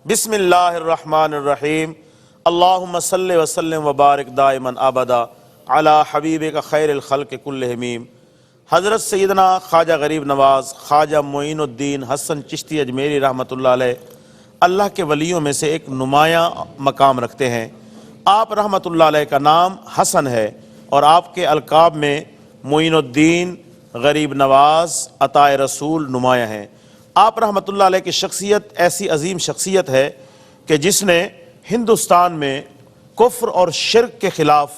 بسم اللہ الرحمن الرحیم اللہم صلی وسلم وبارک دائما ابدا علی حبیبک خیر الخلق کلہم۔ حضرت سیدنا خواجہ غریب نواز خواجہ معین الدین حسن چشتی اجمیری رحمۃ اللہ علیہ اللہ کے ولیوں میں سے ایک نمایاں مقام رکھتے ہیں۔ آپ رحمۃ اللہ علیہ کا نام حسن ہے اور آپ کے القاب میں معین الدین، غریب نواز، عطا رسول نمایاں ہیں۔ آپ رحمۃ اللہ علیہ کی شخصیت ایسی عظیم شخصیت ہے کہ جس نے ہندوستان میں کفر اور شرک کے خلاف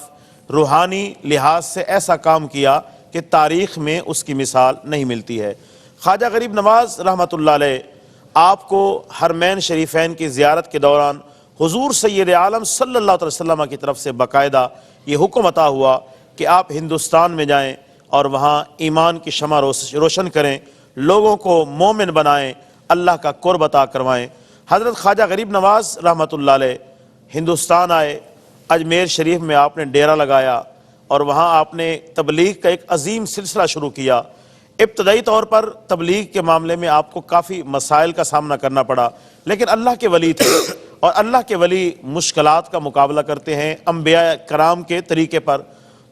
روحانی لحاظ سے ایسا کام کیا کہ تاریخ میں اس کی مثال نہیں ملتی ہے۔ خواجہ غریب نواز رحمۃ اللہ علیہ آپ کو حرمین شریفین کی زیارت کے دوران حضور سید عالم صلی اللہ علیہ وسلم کی طرف سے باقاعدہ یہ حکم عطا ہوا کہ آپ ہندوستان میں جائیں اور وہاں ایمان کی شمع روشن کریں، لوگوں کو مومن بنائیں، اللہ کا قرب عطا کروائیں۔ حضرت خواجہ غریب نواز رحمۃ اللہ علیہ ہندوستان آئے، اجمیر شریف میں آپ نے ڈیرہ لگایا اور وہاں آپ نے تبلیغ کا ایک عظیم سلسلہ شروع کیا۔ ابتدائی طور پر تبلیغ کے معاملے میں آپ کو کافی مسائل کا سامنا کرنا پڑا، لیکن اللہ کے ولی تھے اور اللہ کے ولی مشکلات کا مقابلہ کرتے ہیں انبیاء کرام کے طریقے پر،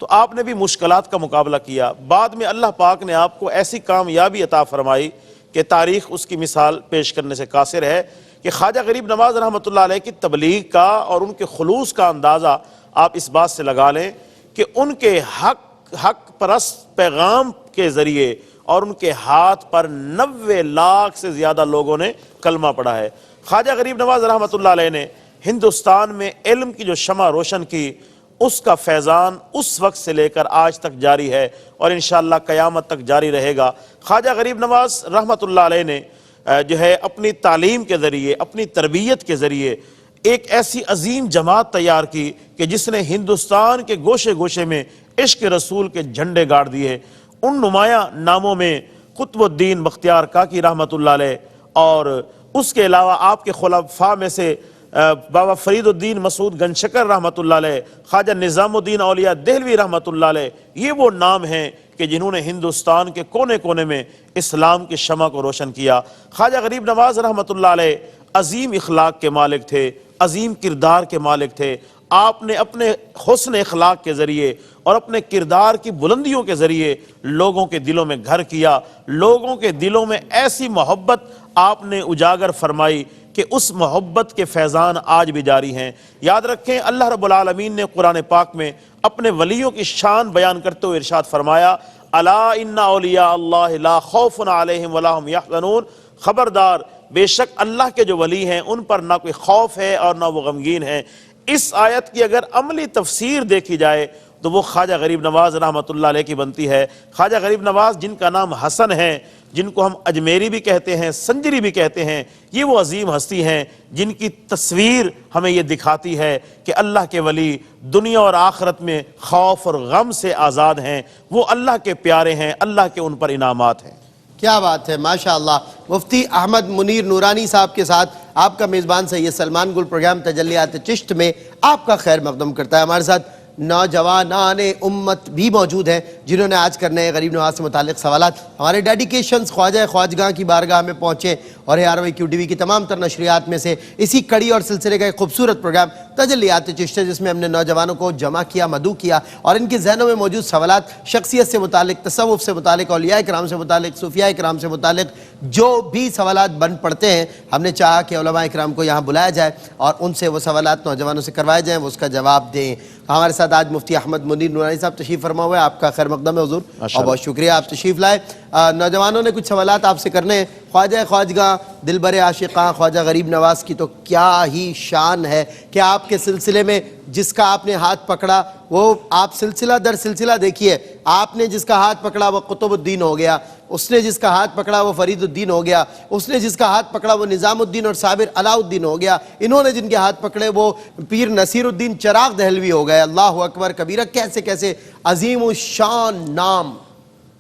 تو آپ نے بھی مشکلات کا مقابلہ کیا۔ بعد میں اللہ پاک نے آپ کو ایسی کامیابی عطا فرمائی کہ تاریخ اس کی مثال پیش کرنے سے قاصر ہے کہ خواجہ غریب نواز رحمۃ اللہ علیہ کی تبلیغ کا اور ان کے خلوص کا اندازہ آپ اس بات سے لگا لیں کہ ان کے حق پرست پیغام کے ذریعے اور ان کے ہاتھ پر 90 لاکھ سے زیادہ لوگوں نے کلمہ پڑھا ہے۔ خواجہ غریب نواز رحمۃ اللہ علیہ نے ہندوستان میں علم کی جو شمع روشن کی، اس کا فیضان اس وقت سے لے کر آج تک جاری ہے اور انشاءاللہ قیامت تک جاری رہے گا۔ خواجہ غریب نواز رحمۃ اللہ علیہ نے جو ہے اپنی تعلیم کے ذریعے، اپنی تربیت کے ذریعے ایک ایسی عظیم جماعت تیار کی کہ جس نے ہندوستان کے گوشے گوشے میں عشق رسول کے جھنڈے گاڑ دیے۔ ان نمایاں ناموں میں قطب الدین بختیار کاکی رحمۃ اللہ علیہ اور اس کے علاوہ آپ کے خلفاء میں سے بابا فرید الدین مسعود گنجشکر رحمۃ اللہ علیہ، خواجہ نظام الدین اولیاء دہلوی رحمۃ اللہ علیہ، یہ وہ نام ہیں کہ جنہوں نے ہندوستان کے کونے کونے میں اسلام کی شمع کو روشن کیا۔ خواجہ غریب نواز رحمۃ اللہ علیہ عظیم اخلاق کے مالک تھے، عظیم کردار کے مالک تھے۔ آپ نے اپنے حسن اخلاق کے ذریعے اور اپنے کردار کی بلندیوں کے ذریعے لوگوں کے دلوں میں گھر کیا، لوگوں کے دلوں میں ایسی محبت آپ نے اجاگر فرمائی کہ اس محبت کے فیضان آج بھی جاری ہیں۔ یاد رکھیں اللہ رب العالمین نے قرآن پاک میں اپنے ولیوں کی شان بیان کرتے ہوئے ارشاد فرمایا، الا ان اولیاء اللہ لا خوف علیہم ولا هم یحزنون، خبردار بے شک اللہ کے جو ولی ہیں ان پر نہ کوئی خوف ہے اور نہ وہ غمگین ہیں۔ اس آیت کی اگر عملی تفسیر دیکھی جائے تو وہ خواجہ غریب نواز رحمۃ اللہ علیہ کی بنتی ہے۔ خواجہ غریب نواز جن کا نام حسن ہے، جن کو ہم اجمیری بھی کہتے ہیں، سنجری بھی کہتے ہیں، یہ وہ عظیم ہستی ہیں جن کی تصویر ہمیں یہ دکھاتی ہے کہ اللہ کے ولی دنیا اور آخرت میں خوف اور غم سے آزاد ہیں، وہ اللہ کے پیارے ہیں، اللہ کے ان پر انعامات ہیں۔ کیا بات ہے، ماشاءاللہ۔ مفتی احمد منیر نورانی صاحب کے ساتھ آپ کا میزبان سید سلمان گل پروگرام تجلیات چشت میں آپ کا خیر مقدم کرتا ہے۔ ہمارے ساتھ نوجوانان امت بھی موجود ہیں جنہوں نے آج کرنے غریب نواز سے متعلق سوالات۔ ہمارے ڈیڈیکیشنز خواجہ خواجگاہ کی بارگاہ میں پہنچے اور ARY QTV کی تمام تر نشریات میں سے اسی کڑی اور سلسلے کا ایک خوبصورت پروگرام تجلیات چشت ہے، جس میں ہم نے نوجوانوں کو جمع کیا، مدعو کیا اور ان کے ذہنوں میں موجود سوالات شخصیت سے متعلق، تصوف سے متعلق، اولیاء کرام سے متعلق، صوفیاء کرام سے متعلق جو بھی سوالات بن پڑتے ہیں، ہم نے چاہا کہ علماء کرام کو یہاں بلایا جائے اور ان سے وہ سوالات نوجوانوں سے کروائے جائیں، وہ اس کا جواب دیں۔ ہمارے ساتھ آج مفتی احمد منیر نورانی صاحب تشریف فرما ہوئے، آپ کا خیر مقدم ہے حضور اور بہت شکریہ آپ تشریف لائے۔ نوجوانوں نے کچھ سوالات آپ سے کرنے ہیں۔ خواجہ خواجگاہ دلبر عاشقاں خواجہ غریب نواز کی تو کیا ہی شان ہے کہ آپ کے سلسلے میں جس کا آپ نے ہاتھ پکڑا وہ آپ سلسلہ در سلسلہ دیکھیے، آپ نے جس کا ہاتھ پکڑا وہ قطب الدین ہو گیا، اس نے جس کا ہاتھ پکڑا وہ فرید الدین ہو گیا، اس نے جس کا ہاتھ پکڑا وہ نظام الدین اور صابر علاء الدین ہو گیا، انہوں نے جن کے ہاتھ پکڑے وہ پیر نصیر الدین چراغ دہلوی ہو گئے۔ اللہ اکبر کبیرہ، کیسے کیسے عظیم الشان نام۔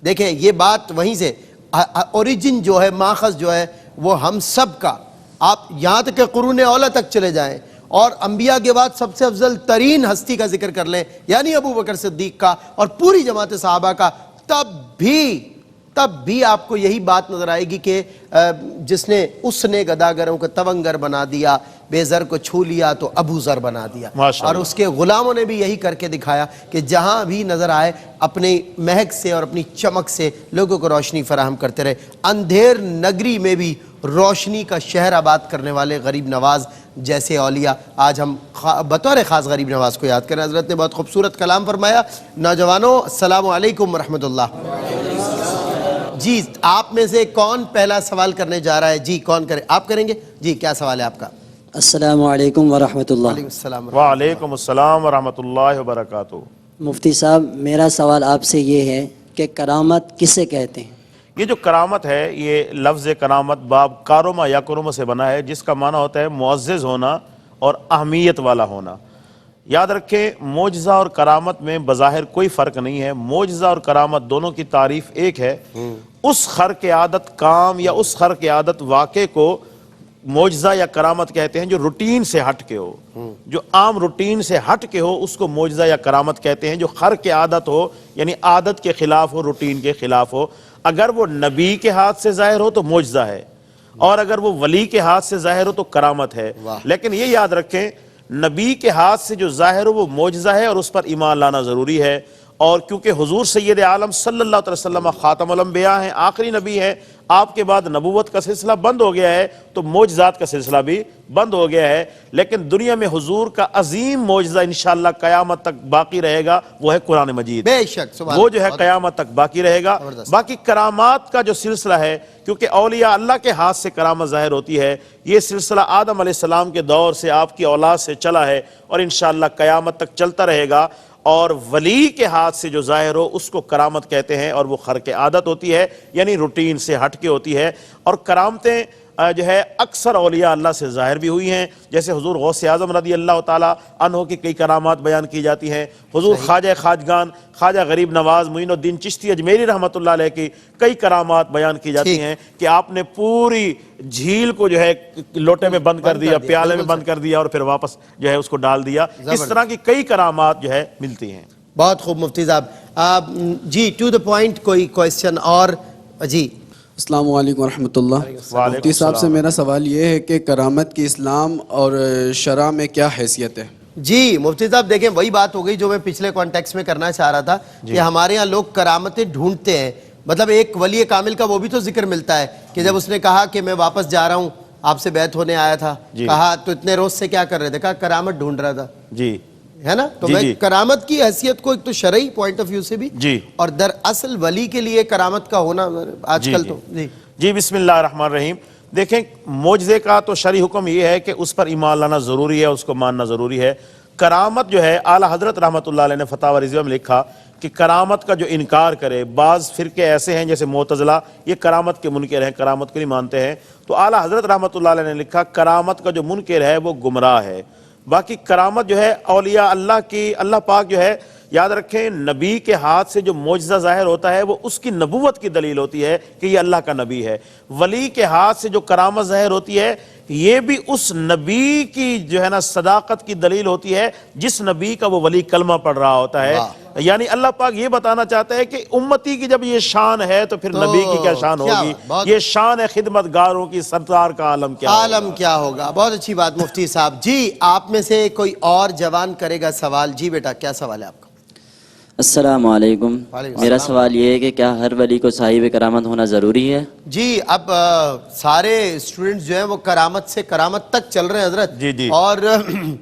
دیکھیں یہ بات وہیں سے اوریجن جو ہے، ماخذ جو ہے وہ ہم سب کا، آپ یہاں تک کہ قرون اولا تک چلے جائیں اور انبیاء کے بعد سب سے افضل ترین ہستی کا ذکر کر لیں یعنی ابو بکر صدیق کا اور پوری جماعت صحابہ کا، تب بھی تب بھی آپ کو یہی بات نظر آئے گی کہ جس نے اس نے گداگروں کو تونگر بنا دیا، بے زر کو چھو لیا تو ابو ذر بنا دیا، اور اس کے غلاموں نے بھی یہی کر کے دکھایا کہ جہاں بھی نظر آئے اپنی مہک سے اور اپنی چمک سے لوگوں کو روشنی فراہم کرتے رہے۔ اندھیر نگری میں بھی روشنی کا شہر آباد کرنے والے غریب نواز جیسے اولیاء آج ہم بطور خاص غریب نواز کو یاد کریں۔ حضرت نے بہت خوبصورت کلام فرمایا۔ نوجوانوں السلام علیکم ورحمۃ اللہ۔ جی آپ میں سے کون پہلا سوال کرنے جا رہا ہے؟ جی کون کرے؟ آپ کریں گے؟ جی کیا سوال ہے آپ کا؟ السلام علیکم ورحمۃ اللہ۔ وعلیکم السلام۔ وعلیکم السلام ورحمۃ اللہ وبرکاتہ۔ مفتی صاحب میرا سوال آپ سے یہ ہے کہ کرامت کسے کہتے ہیں؟ یہ جو کرامت ہے، یہ لفظ کرامت باب کارما یا کرم سے بنا ہے، جس کا معنی ہوتا ہے معزز ہونا اور اہمیت والا ہونا۔ یاد رکھیں معجزہ اور کرامت میں بظاہر کوئی فرق نہیں ہے، معجزہ اور کرامت دونوں کی تعریف ایک ہے۔ اس خرق عادت کام یا اس خرق عادت واقعے کو معجزہ یا کرامت کہتے ہیں جو روٹین سے ہٹ کے ہو، جو عام روٹین سے ہٹ کے ہو اس کو معجزہ یا کرامت کہتے ہیں۔ جو خرق عادت ہو یعنی عادت کے خلاف ہو، روٹین کے خلاف ہو، اگر وہ نبی کے ہاتھ سے ظاہر ہو تو معجزہ ہے، اور اگر وہ ولی کے ہاتھ سے ظاہر ہو تو کرامت ہے۔ لیکن یہ یاد رکھیں نبی کے ہاتھ سے جو ظاہر ہو وہ معجزہ ہے اور اس پر ایمان لانا ضروری ہے۔ اور کیونکہ حضور سید عالم صلی اللہ علیہ وسلم خاتم الانبیاء ہیں، آخری نبی ہیں، آپ کے بعد نبوت کا سلسلہ بند ہو گیا ہے تو معجزات کا سلسلہ بھی بند ہو گیا ہے۔ لیکن دنیا میں حضور کا عظیم معجزہ انشاءاللہ قیامت تک باقی رہے گا، وہ ہے قرآن مجید۔ بے شک وہ جو ہے قیامت تک باقی رہے گا۔ باقی کرامات کا جو سلسلہ ہے، کیونکہ اولیاء اللہ کے ہاتھ سے کرامت ظاہر ہوتی ہے، یہ سلسلہ آدم علیہ السلام کے دور سے آپ کی اولاد سے چلا ہے اور انشاءاللہ قیامت تک چلتا رہے گا۔ اور ولی کے ہاتھ سے جو ظاہر ہو اس کو کرامت کہتے ہیں، اور وہ خرق عادت ہوتی ہے یعنی روٹین سے ہٹ کے ہوتی ہے۔ اور کرامتیں جو ہے اکثر اولیاء اللہ سے ظاہر بھی ہوئی ہیں، جیسے حضور غوث اعظم رضی اللہ تعالیٰ عنہ کی کئی کرامات بیان کی جاتی ہیں، حضور خواجہ خواجگان خواجہ غریب نواز معین الدین چشتی اجمیری رحمۃ اللہ علیہ کی کئی کرامات بیان کی جاتی ہیں کہ آپ نے پوری جھیل کو جو ہے لوٹے میں بند کر دیا، پیالے میں بند کر دیا اور پھر واپس جو ہے اس کو ڈال دیا۔ اس طرح کی کئی کرامات جو ہے ملتی ہیں۔ بہت خوب مفتی صاحب۔ جی ٹو دا پوائنٹ کوئی کوئسچن اور؟ جی السلام علیکم ورحمۃ اللہ۔ مفتی صاحب سے میرا سوال یہ ہے کہ کرامت کی اسلام اور شرع میں کیا حیثیت ہے؟ جی مفتی صاحب دیکھیں وہی بات ہو گئی جو میں پچھلے کانٹیکس میں کرنا چاہ رہا تھا کہ ہمارے ہاں لوگ کرامتیں ڈھونڈتے ہیں۔ مطلب ایک ولی کامل کا وہ بھی تو ذکر ملتا ہے کہ جب اس نے کہا کہ میں واپس جا رہا ہوں، آپ سے بیعت ہونے آیا تھا، کہا تو اتنے روز سے کیا کر رہے تھے؟ کہا کرامت ڈھونڈ رہا تھا، جی ہے نا؟ تو میں کرامت کی حیثیت کو ایک تو شرعی پوائنٹ آف ویو سے بھی، اور در اصل ولی کے لیے کرامت کا ہونا آج کل تو جی بسم اللہ الرحمن الرحیم۔ دیکھیں معجزے کا تو شرعی حکم یہ ہے کہ اس پر ایمان لانا ضروری ہے، اس کو ماننا ضروری ہے۔ کرامت جو ہے اعلیٰ حضرت رحمۃ اللہ علیہ نے فتاوی رضویہ میں لکھا کہ کرامت کا جو انکار کرے، بعض فرقے ایسے ہیں جیسے معتزلہ یہ کرامت کے منکر ہیں، کرامت کو نہیں مانتے ہیں، تو اعلیٰ حضرت رحمۃ اللہ علیہ نے لکھا کرامت کا جو منکر ہے وہ گمراہ ہے۔ باقی کرامت جو ہے اولیاء اللہ کی، اللہ پاک جو ہے یاد رکھیں نبی کے ہاتھ سے جو معجزہ ظاہر ہوتا ہے وہ اس کی نبوت کی دلیل ہوتی ہے کہ یہ اللہ کا نبی ہے۔ ولی کے ہاتھ سے جو کرامت ظاہر ہوتی ہے یہ بھی اس نبی کی جو ہے نا صداقت کی دلیل ہوتی ہے جس نبی کا وہ ولی کلمہ پڑھ رہا ہوتا ہے۔ یعنی اللہ پاک یہ بتانا چاہتا ہے کہ امتی کی جب یہ شان ہے تو پھر نبی کی کیا شان ہوگی؟ یہ شان ہے خدمت گاروں کی، سرکار کا عالم کیا ہوگا؟ بہت اچھی بات مفتی صاحب۔ جی آپ میں سے کوئی اور جوان کرے گا سوال؟ جی بیٹا کیا سوال ہے آپ کا؟ السلام علیکم۔ میرا سوال یہ ہے کہ کیا ہر ولی کو صاحب کرامت ہونا ضروری ہے؟ جی اب سارے اسٹوڈنٹس جو ہیں وہ کرامت سے کرامت تک چل رہے ہیں حضرت، جی اور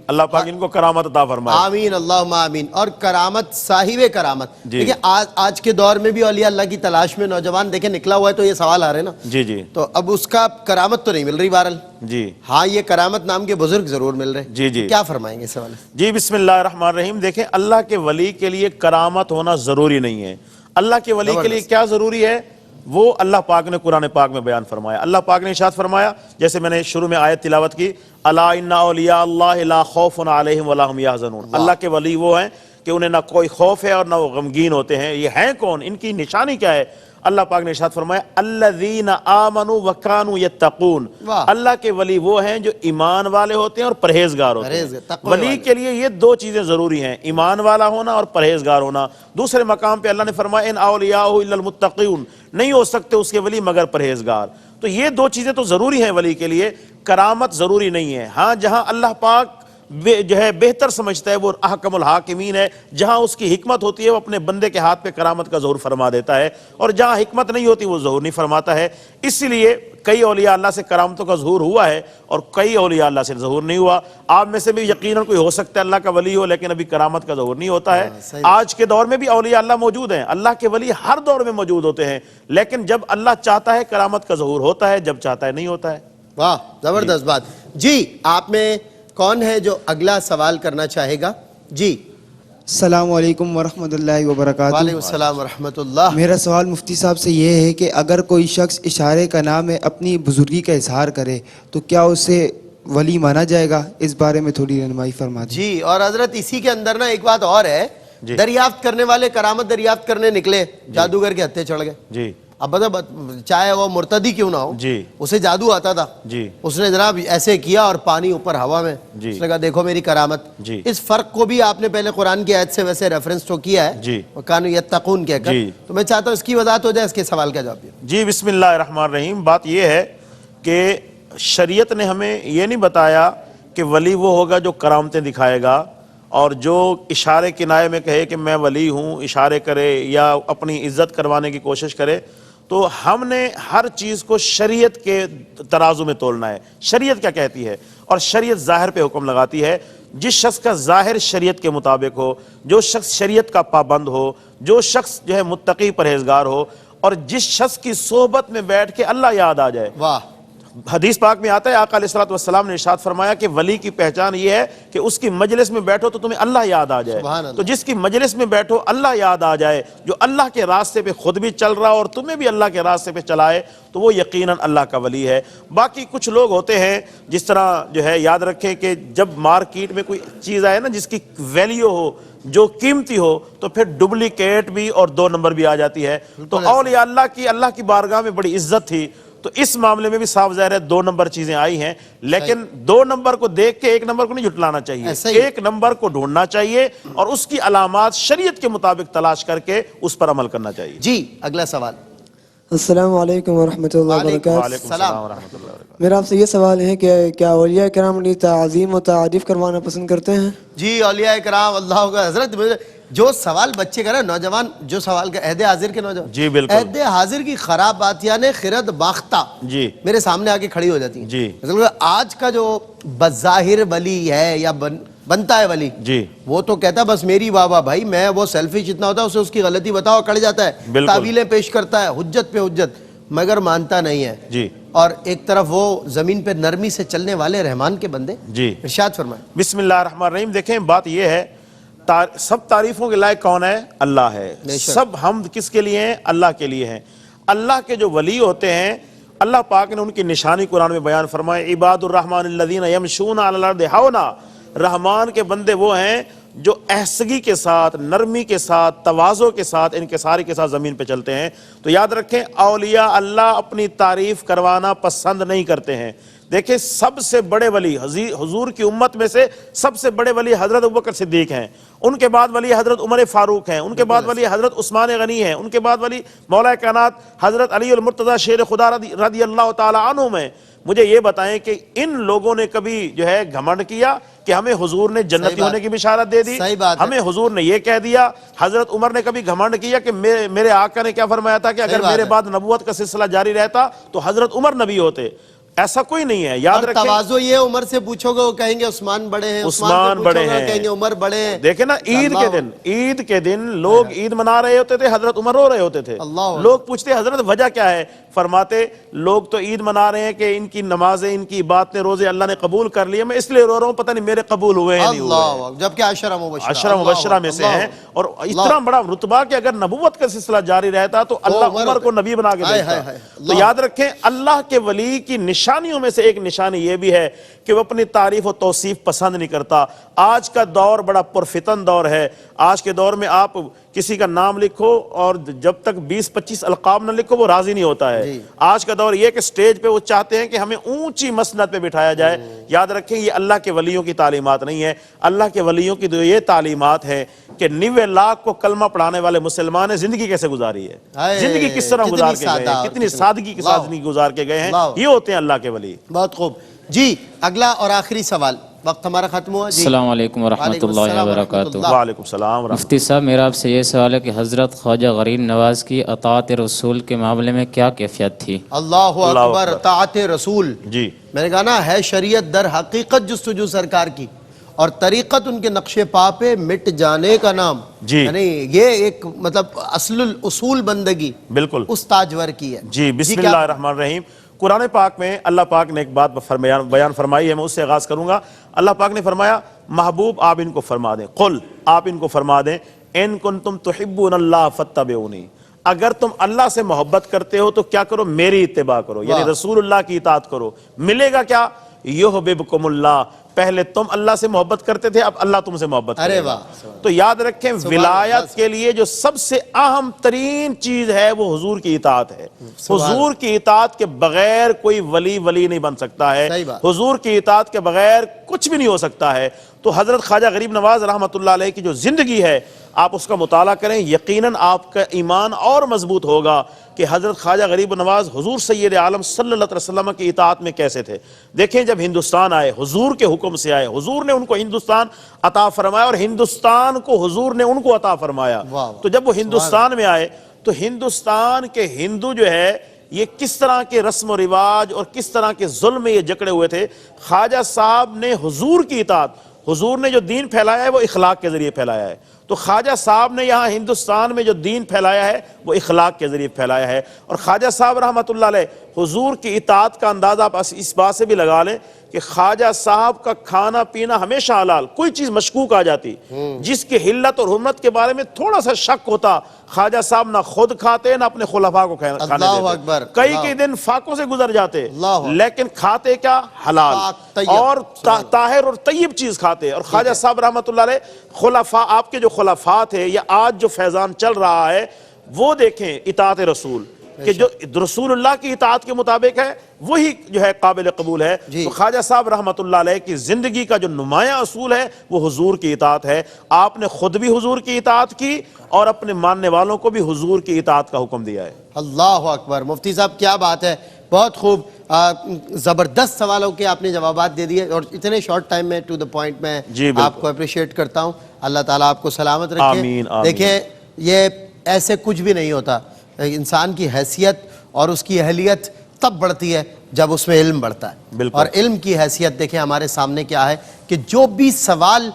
اللہ پاک ان کو کرامت عطا فرمائے، آمین اللہم آمین۔ اور کرامت صاحب کرامت، دیکھیں آج کے دور میں بھی اولیاء اللہ کی تلاش میں نوجوان دیکھیں نکلا ہوا ہے تو یہ سوال آ رہے ہیں نا، جی تو اب اس کا کرامت تو نہیں مل رہی بہرحال، جی ہاں یہ کرامت نام کے بزرگ ضرور مل رہے، جی کیا فرمائیں گے سوال؟ جی بسم اللہ الرحمن الرحیم۔ دیکھیں اللہ کے ولی کے لیے کرامت ہونا ضروری نہیں ہے۔ اللہ کے ولی کے لیے کیا ضروری ہے وہ اللہ پاک نے قرآن پاک میں بیان فرمایا۔ اللہ پاک نے ارشاد فرمایا، جیسے میں نے شروع میں آیت تلاوت کی، الا ان اولیاء اللہ لا خوف علیہم ولا هم یحزنون۔ اللہ کے ولی وہ ہیں کہ انہیں نہ کوئی خوف ہے اور نہ وہ غمگین ہوتے ہیں۔ یہ ہیں کون؟ ان کی نشانی کیا ہے؟ اللہ پاک نے ارشاد فرمایا الذین آمنوا وکانوا یتقون، واہ۔ اللہ کے ولی وہ ہیں جو ایمان والے ہوتے ہیں اور پرہیزگار ہوتے ہیں۔ تقوی ولی والے۔ کے لیے یہ دو چیزیں ضروری ہیں، ایمان والا ہونا اور پرہیزگار ہونا۔ دوسرے مقام پہ اللہ نے فرمایا ان اولیاء الا المتقون، نہیں ہو سکتے اس کے ولی مگر پرہیزگار۔ تو یہ دو چیزیں تو ضروری ہیں ولی کے لیے، کرامت ضروری نہیں ہے۔ ہاں جہاں اللہ پاک جو ہے بہتر سمجھتا ہے وہ احکم الحاکمین ہے، جہاں اس کی حکمت ہوتی ہے وہ اپنے بندے کے ہاتھ پہ کرامت کا ظہور فرما دیتا ہے، اور جہاں حکمت نہیں ہوتی وہ ظہور نہیں فرماتا ہے۔ اس لیے کئی اولیاء اللہ سے کرامتوں کا ظہور ہوا ہے اور کئی اولیاء اللہ سے ظہور نہیں ہوا۔ آپ میں سے بھی یقیناً کوئی ہو سکتا ہے اللہ کا ولی ہو لیکن ابھی کرامت کا ظہور نہیں ہوتا ہے۔ آج کے دور میں بھی اولیاء اللہ موجود ہیں، اللہ کے ولی ہر دور میں موجود ہوتے ہیں، لیکن جب اللہ چاہتا ہے کرامت کا ظہور ہوتا ہے، جب چاہتا ہے نہیں ہوتا ہے۔ واہ، زبردست بات۔ جی آپ میں کون ہے جو اگلا سوال کرنا چاہے گا؟ جی السلام علیکم ورحمۃ اللہ وبرکاتہ۔ وعلیکم السلام ورحمۃ اللہ۔ میرا سوال مفتی صاحب سے یہ ہے کہ اگر کوئی شخص اشارے کا نام ہے اپنی بزرگی کا اظہار کرے تو کیا اسے ولی مانا جائے گا؟ اس بارے میں تھوڑی رہنمائی فرما دیں۔ جی، اور حضرت اسی کے اندر نا ایک بات اور ہے، دریافت کرنے والے کرامت دریافت کرنے نکلے، جادوگر کے ہتھے چڑھ گئے۔ جی اب بتا، چاہے وہ مرتدی کیوں نہ ہو، جی اسے جادو آتا تھا، جی اس نے جناب ایسے کیا اور پانی اوپر ہوا میں، جی اس نے کہا دیکھو میری کرامت۔ جی اس فرق کو بھی آپ نے پہلے قرآن کی آیت سے ویسے ریفرنس تو کیا ہے، جی وَكَانُوا يَتَّقُونَ کہہ کر، جی تو میں چاہتا ہوں اس کی وضاحت ہو جائے، اس کے سوال کا جواب دیں۔ جی بسم اللہ الرحمن الرحیم۔ بات یہ ہے کہ شریعت نے ہمیں یہ نہیں بتایا کہ ولی وہ ہوگا جو کرامتیں دکھائے گا اور جو اشارے کنائے میں کہے کہ میں ولی ہوں، اشارے کرے یا اپنی عزت کروانے کی کوشش کرے۔ تو ہم نے ہر چیز کو شریعت کے ترازو میں تولنا ہے، شریعت کیا کہتی ہے، اور شریعت ظاہر پہ حکم لگاتی ہے۔ جس شخص کا ظاہر شریعت کے مطابق ہو، جو شخص شریعت کا پابند ہو، جو شخص جو ہے متقی پرہیزگار ہو، اور جس شخص کی صحبت میں بیٹھ کے اللہ یاد آ جائے۔ واہ، حدیث پاک میں آتا ہے آقا علیہ الصلوۃ والسلام نے ارشاد فرمایا کہ ولی کی پہچان یہ ہے کہ اس کی مجلس میں بیٹھو تو تمہیں اللہ یاد آ جائے۔ سبحان اللہ۔ تو جس کی مجلس میں بیٹھو اللہ یاد آ جائے، جو اللہ کے راستے پہ خود بھی چل رہا اور تمہیں بھی اللہ کے راستے پہ چلائے، تو وہ یقیناً اللہ کا ولی ہے۔ باقی کچھ لوگ ہوتے ہیں جس طرح جو ہے یاد رکھیں کہ جب مارکیٹ میں کوئی چیز آئے نا جس کی ویلیو ہو، جو قیمتی ہو، تو پھر ڈپلیکیٹ بھی اور دو نمبر بھی آ جاتی ہے۔ تو اولیاء اللہ کی بارگاہ میں بڑی عزت تھی، تو اس معاملے میں بھی صاف ظاہر ہے دو نمبر چیزیں آئی ہیں، لیکن دو نمبر کو دیکھ کے ایک نمبر کو نہیں جھٹلانا چاہیے، ایک نمبر کو ڈھونڈنا چاہیے اور اس کی علامات شریعت کے مطابق تلاش کر کے اس پر عمل کرنا چاہیے۔ جی اگلا سوال۔ السلام علیکم ورحمۃ اللہ وبرکاتہ۔ وعلیکم السلام ورحمۃ اللہ وبرکاتہ۔ میرا آپ سے یہ سوال ہے کہ کیا اولیاء کرام اپنی تعظیم و تعریف کروانا پسند کرتے ہیں؟ جی اولیاء کرام اللہ کا حضرت جو سوال بچے کر رہے ہیں، نوجوان جو سوال کا عہد حاضر کے نوجوان، جی بالکل، عہد حاضر کی خراب بات یعنی خرد باختہ جی میرے سامنے آ کے کھڑی ہو جاتی ہیں۔ جی آج کا جو بظاہر ولی ہے یا بنتا ہے ولی، جی وہ تو کہتا ہے بس میری واہ واہ بھائی، میں وہ سیلفش اتنا ہوتا ہے اسے اس کی غلطی بتاؤ کڑ جاتا ہے، تعویلیں پیش کرتا ہے، حجت پہ حجت، مگر مانتا نہیں ہے۔ جی اور ایک طرف وہ زمین پہ نرمی سے چلنے والے رحمان کے بندے۔ جی ارشاد فرمائیں۔ بسم اللہ الرحمن الرحیم۔ دیکھیں بات یہ ہے، سب تعریفوں کے لائق کون ہے؟ اللہ ہے۔ سب حمد کس کے لیے ہیں؟ اللہ کے لیے ہیں۔ اللہ کے جو ولی ہوتے ہیں، اللہ پاک نے ان کی نشانی قرآن میں بیان فرمائے، عباد الرحمن الذین یمشون علی الارض ہونا، رحمان کے بندے وہ ہیں جو احسگی کے ساتھ، نرمی کے ساتھ، تواضع کے ساتھ، انکساری کے ساتھ زمین پہ چلتے ہیں۔ تو یاد رکھیں اولیاء اللہ اپنی تعریف کروانا پسند نہیں کرتے ہیں۔ دیکھیں سب سے بڑے ولی حضور کی امت میں سے سب سے بڑے ولی حضرت ابوبکر صدیق ہیں، ان کے بعد ولی حضرت عمر فاروق ہیں، ان کے بعد ولی حضرت عثمان غنی ہیں، ان کے بعد ولی مولا کائنات حضرت علی المرتضیٰ شیر خدا رضی اللہ تعالی عنہم ہیں۔ مجھے یہ بتائیں کہ ان لوگوں نے کبھی جو ہے گھمنڈ کیا کہ ہمیں حضور نے جنتی ہونے کی بشارت دے دی؟ ہمیں حضور نے یہ کہہ دیا۔ حضرت عمر نے کبھی گھمنڈ کیا کہ میرے آقا نے کیا فرمایا تھا کہ اگر میرے بعد نبوت کا سلسلہ جاری رہتا تو حضرت عمر نبی ہوتے؟ ایسا کوئی نہیں ہے، یاد رکھیں۔ تواضع یہ عمر سے پوچھو گے وہ کہیں گے عثمان بڑے ہیں، عثمان بڑے ہیں، کہیں گے عمر بڑے ہیں۔ دیکھیں نا عید کے دن لوگ عید منا رہے ہوتے تھے، حضرت عمر رو رہے ہوتے تھے۔ لوگ پوچھتے حضرت وجہ کیا ہے؟ فرماتے لوگ تو عید منا رہے ہیں کہ ان کی نمازیں، ان کی عبادتیں، روزے اللہ نے قبول کر لیے، میں اس لیے رو رہا ہوں پتہ نہیں میرے قبول ہوئے ہیں نہیں ہوئے، جبکہ عشرہ مبشرہ میں سے ہیں۔ اور اتنا بڑا رتبہ کہ اگر نبوت کا سلسلہ جاری رہتا تو اللہ عمر کو نبی بنا کے دیتا۔ تو یاد رکھیں اللہ کے ولی کی نشانیوں میں سے ایک نشانی یہ بھی ہے کہ وہ اپنی تعریف و توصیف پسند نہیں کرتا۔ آج کا دور بڑا پرفتن دور ہے۔ آج کے دور میں آپ کسی کا نام لکھو اور جب تک 20-25 القاب نہ لکھو وہ راضی نہیں ہوتا ہے. آج کا دور یہ کہ سٹیج پہ وہ چاہتے ہیں کہ ہمیں اونچی مسند پہ بٹھایا جائے. یاد رکھیں یہ اللہ کے ولیوں کی تعلیمات نہیں ہے. اللہ کے ولیوں کی جو یہ تعلیمات ہے کہ 90 لاکھ کو کلمہ پڑھانے والے مسلمان نے زندگی کیسے گزاری ہے, زندگی کس طرح گزار کے گئے ہیں, کتنی سادگی کے ساتھ زندگی گزار کے گئے ہیں, یہ ہوتے ہیں اللہ کے ولی. بہت خوب جی. اگلا اور آخری سوال, وقت ہمارا ختم ہوا جی. السلام علیکم ورحمۃ اللہ وبرکاتہ. وعلیکم السلام ورحمۃ مفتی صاحب, میرا آپ سے یہ سوال ہے کہ حضرت خواجہ غریب نواز کی اطاعت رسول کے معاملے میں کیا کیفیت تھی؟ اللہ اکبر. اطاعت رسول, جی میں نے کہا نا ہے شریعت در حقیقت جستجو سرکار کی, اور طریقت ان کے نقش پا پہ مٹ جانے کا نام. جی یعنی یہ ایک مطلب اصل الاصول بندگی بالکل اس تاجور کی ہے. جی بسم اللہ الرحمن الرحیم. قرآن پاک میں اللہ پاک نے ایک بات بیان فرمائی ہے, میں اس سے آغاز کروں گا. اللہ پاک نے فرمایا محبوب آپ ان کو فرما دیں, قل آپ ان کو فرما دیں, ان کنتم تحبون اللہ فاتبعونی, اگر تم اللہ سے محبت کرتے ہو تو کیا کرو, میری اتباع کرو, یعنی رسول اللہ کی اطاعت کرو. ملے گا کیا, یحببکم اللہ, پہلے تم اللہ سے محبت کرتے تھے, اب اللہ تم سے محبت کرے گا. تو یاد رکھیں ولایت کے لیے جو سب سے اہم ترین چیز ہے وہ حضور کی اطاعت ہے. حضور کی اطاعت کے بغیر کوئی ولی نہیں بن سکتا ہے, حضور کی اطاعت کے بغیر کچھ بھی نہیں ہو سکتا ہے. تو حضرت خواجہ غریب نواز رحمۃ اللہ علیہ کی جو زندگی ہے آپ اس کا مطالعہ کریں, یقیناً آپ کا ایمان اور مضبوط ہوگا کہ حضرت خواجہ غریب نواز حضور سید عالم صلی اللہ علیہ وسلم کی اطاعت میں کیسے تھے. دیکھیں جب ہندوستان آئے حضور کے حکم سے آئے, حضور نے ان کو ہندوستان عطا فرمایا اور ہندوستان کو حضور نے ان کو عطا فرمایا. تو جب وہ ہندوستان میں آئے تو ہندوستان کے ہندو جو ہے یہ کس طرح کے رسم و رواج اور کس طرح کے ظلم میں یہ جکڑے ہوئے تھے. خواجہ صاحب نے حضور کی اطاعت, حضور نے جو دین پھیلایا ہے وہ اخلاق کے ذریعے پھیلایا ہے, تو خواجہ صاحب نے یہاں ہندوستان میں جو دین پھیلایا ہے وہ اخلاق کے ذریعے پھیلایا ہے. اور خواجہ صاحب رحمۃ اللہ علیہ حضور کی اطاعت کا اندازہ آپ اس بات سے بھی لگا لیں کہ خواجہ صاحب کا کھانا پینا ہمیشہ حلال, کوئی چیز مشکوک آ جاتی جس کی حلت اور حرمت کے بارے میں تھوڑا سا شک ہوتا, خواجہ صاحب نہ خود کھاتے نہ اپنے خلفاء کو کھانے دیتے. کئی دن فاقوں سے گزر جاتے لیکن کھاتے کیا, حلال اور طاہر اور طیب چیز کھاتے. اور خواجہ صاحب رحمۃ اللہ علیہ خلفاء, آپ کے جو خلفاء تھے یا آج جو فیضان چل رہا ہے وہ دیکھیں اطاعت رسول, کہ جو رسول اللہ کی اطاعت کے مطابق ہے وہی جو ہے قابل قبول ہے. تو خواجہ صاحب رحمۃ اللہ علیہ کی زندگی کا جو نمایاں اصول ہے وہ حضور کی اطاعت ہے. آپ نے خود بھی حضور کی اطاعت کی اور اپنے ماننے والوں کو بھی حضور کی اطاعت کا حکم دیا ہے. اللہ اکبر. مفتی صاحب کیا بات ہے, بہت خوب, زبردست سوالوں کے آپ نے جوابات دے دیے اور اتنے شارٹ ٹائم میں ٹو دا پوائنٹ. میں آپ کو اپریشیٹ کرتا ہوں, اللہ تعالیٰ آپ کو سلامت رکھے. آمین آمین. دیکھیں یہ ایسے کچھ بھی نہیں ہوتا, انسان کی حیثیت اور اس کی اہلیت تب بڑھتی ہے جب اس میں علم بڑھتا ہے. اور علم کی حیثیت دیکھیں ہمارے سامنے کیا ہے کہ جو بھی سوال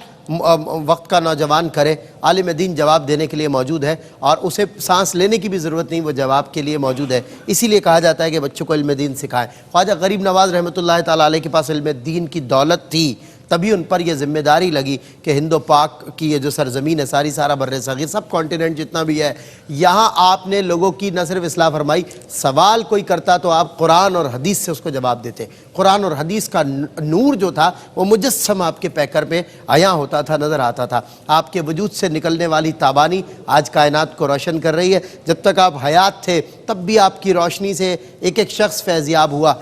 وقت کا نوجوان کرے عالم دین جواب دینے کے لیے موجود ہے, اور اسے سانس لینے کی بھی ضرورت نہیں, وہ جواب کے لیے موجود ہے. اسی لیے کہا جاتا ہے کہ بچوں کو علم دین سکھائیں. خواجہ غریب نواز رحمۃ اللہ تعالیٰ علیہ کے پاس علم دین کی دولت تھی, تبھی ان پر یہ ذمہ داری لگی کہ ہند و پاک کی یہ جو سرزمین ہے, سارا بر صغیر, سب کانٹیننٹ جتنا بھی ہے, یہاں آپ نے لوگوں کی نہ صرف اصلاح فرمائی, سوال کوئی کرتا تو آپ قرآن اور حدیث سے اس کو جواب دیتے. قرآن اور حدیث کا نور جو تھا وہ مجسم آپ کے پیکر پہ عیاں ہوتا تھا, نظر آتا تھا. آپ کے وجود سے نکلنے والی تابانی آج کائنات کو روشن کر رہی ہے. جب تک آپ حیات تھے تب بھی آپ کی روشنی سے ایک شخص فیضیاب ہوا.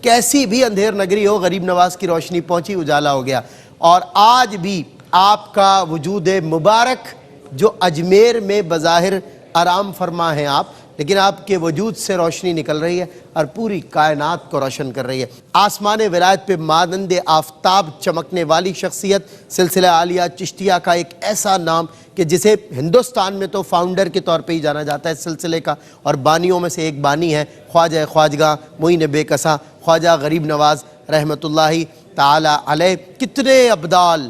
کیسی بھی اندھیر نگری ہو, غریب نواز کی روشنی پہنچی, اجالا ہو گیا. اور آج بھی آپ کا وجود مبارک جو اجمیر میں بظاہر آرام فرما ہیں آپ, لیکن آپ کے وجود سے روشنی نکل رہی ہے اور پوری کائنات کو روشن کر رہی ہے. آسمان ولایت پہ مانند آفتاب چمکنے والی شخصیت, سلسلہ عالیہ چشتیہ کا ایک ایسا نام کہ جسے ہندوستان میں تو فاؤنڈر کے طور پہ ہی جانا جاتا ہے سلسلے کا, اور بانیوں میں سے ایک بانی ہے خواجہ خواجگاں معین بے کساں خواجہ غریب نواز رحمۃ اللہ تعالی علیہ. کتنے ابدال,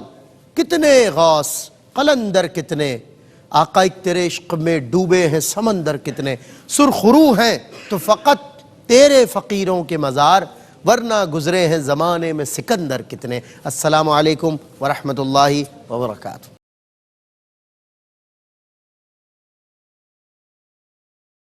کتنے غوث, قلندر کتنے, آقا تیرے عشق میں ڈوبے ہیں سمندر کتنے, سرخرو ہیں تو فقط تیرے فقیروں کے مزار, ورنہ گزرے ہیں زمانے میں سکندر کتنے. السلام علیکم ورحمۃ اللہ وبرکاتہ.